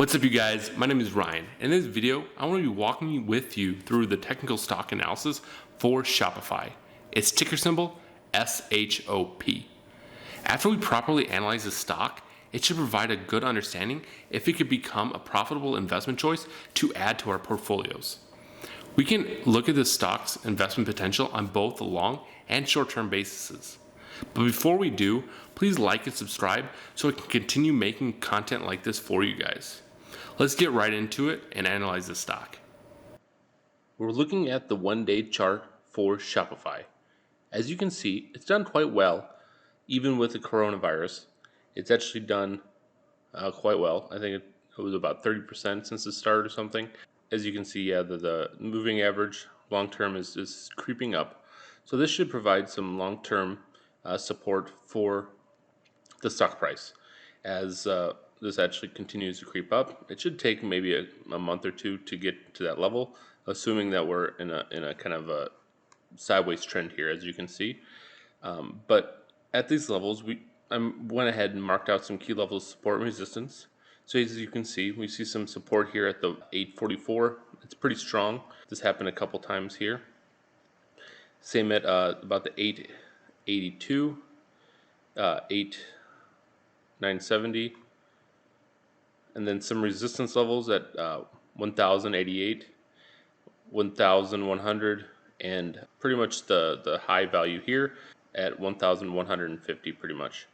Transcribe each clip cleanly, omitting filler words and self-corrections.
What's up, you guys? My name is Ryan. In this video, I want to be walking with you through the technical stock analysis for Shopify. Its ticker symbol, SHOP. After we properly analyze the stock, it should provide a good understanding if it could become a profitable investment choice to add to our portfolios. We can look at this stock's investment potential on both the long and short-term bases. But before we do, please like and subscribe so I can continue making content like this for you guys. Let's get right into it and analyze the stock. We're looking at the one-day chart for Shopify. As you can see, it's done quite well, even with the coronavirus. It's actually done quite well. I think it was about 30% since the start or something. As you can see, yeah, the moving average long-term is creeping up. So this should provide some long-term support for the stock price. As this actually continues to creep up, it should take maybe a month or two to get to that level, assuming that we're in a kind of a sideways trend here, as you can see. But at these levels, I went ahead and marked out some key levels of support and resistance. So as you can see, we see some support here at the 844. It's pretty strong. This happened a couple times here. Same at about the 882, 8970, and then some resistance levels at 1088, 1100, and pretty much the high value here at 1150 pretty much.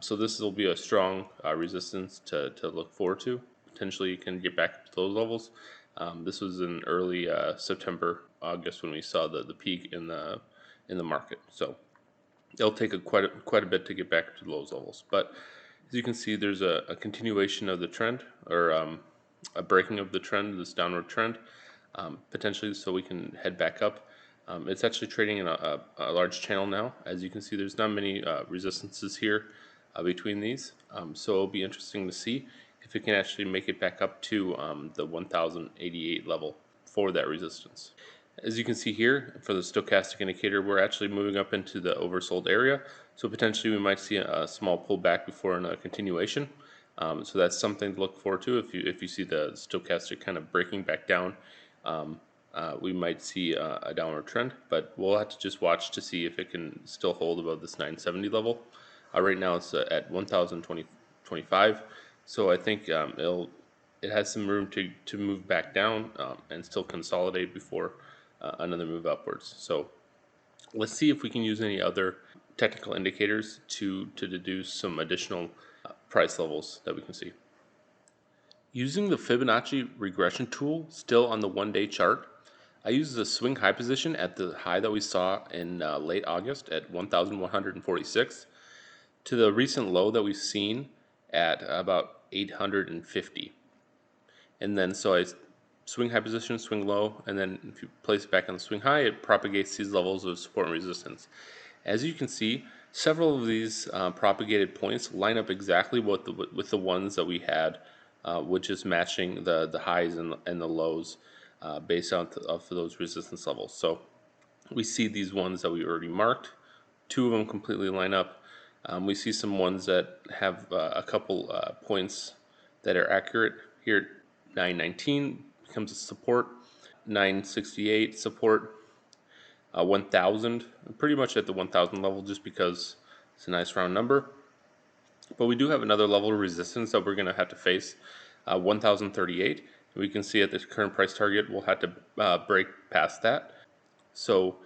So this will be a strong resistance to look forward to. Potentially you can get back to those levels. This was in early September, August when we saw the peak in the market. So it'll take quite a bit to get back to those levels. But as you can see, there's a continuation of the trend, or a breaking of the trend, this downward trend, potentially, so we can head back up. It's actually trading in a large channel now. As you can see, there's not many resistances here between these. So it'll be interesting to see if it can actually make it back up to the 1088 level for that resistance. As you can see here, for the stochastic indicator, we're actually moving up into the oversold area. So potentially we might see a small pullback before a continuation. So that's something to look forward to. If you see the stochastic kind of breaking back down, we might see a downward trend. But we'll have to just watch to see if it can still hold above this 970 level. Right now it's at 1025. So I think it has some room to move back down and still consolidate before another move upwards. So let's see if we can use any other technical indicators to deduce some additional price levels that we can see. Using the Fibonacci Regression tool, still on the one-day chart, I use the swing high position at the high that we saw in late August at 1146 to the recent low that we've seen at about 850. And then so I swing high position, swing low, and then if you place it back on the swing high, it propagates these levels of support and resistance. As you can see, several of these propagated points line up exactly with the ones that we had, which is matching the highs and the lows based on of those resistance levels. So we see these ones that we already marked. Two of them completely line up. We see some ones that have a couple points that are accurate. Here, 919 becomes a support, 968 support, 1000, pretty much at the 1000 level just because it's a nice round number. But we do have another level of resistance that we're going to have to face, 1038. We can see at this current price target we'll have to break past that. So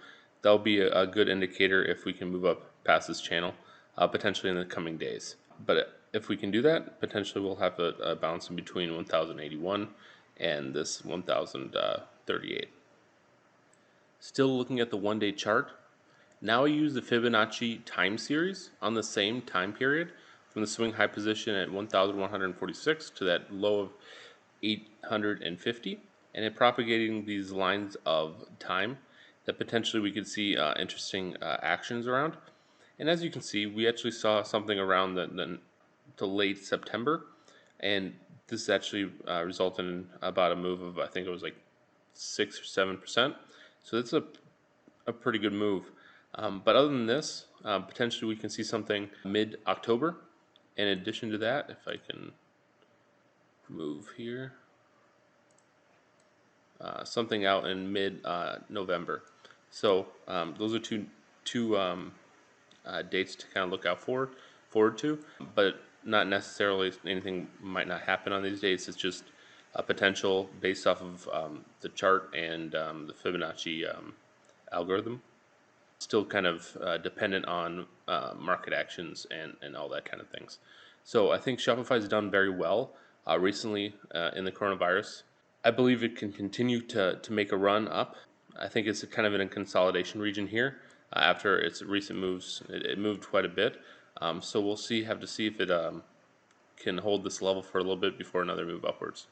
that'll be a good indicator if we can move up past this channel, potentially in the coming days. But if we can do that, potentially we'll have a bounce in between 1081 and this 1038. Still looking at the one-day chart. Now I use the Fibonacci time series on the same time period from the swing high position at 1146 to that low of 850, and in propagating these lines of time that potentially we could see interesting actions around. And as you can see, we actually saw something around the late September, and this actually resulted in about a move of, I think it was like 6 or 7%. So that's a pretty good move. But other than this, potentially we can see something mid-October. In addition to that, if I can move here. Something out in mid November. So those are two dates to kind of look out forward to, but not necessarily anything might not happen on these dates. It's just a potential based off of the chart and the Fibonacci algorithm. Still kind of dependent on market actions and all that kind of things. So I think Shopify's done very well recently in the coronavirus. I believe it can continue to make a run up. I think it's kind of in a consolidation region here after its recent moves. It moved quite a bit. So we'll have to see if it can hold this level for a little bit before another move upwards.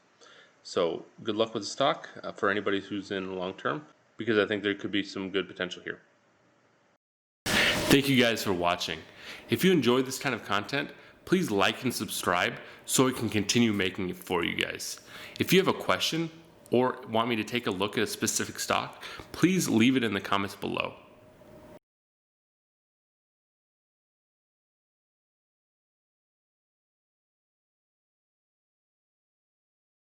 So good luck with the stock for anybody who's in long term, because I think there could be some good potential here. Thank you guys for watching. If you enjoyed this kind of content, please like and subscribe so I can continue making it for you guys. If you have a question or want me to take a look at a specific stock, please leave it in the comments below.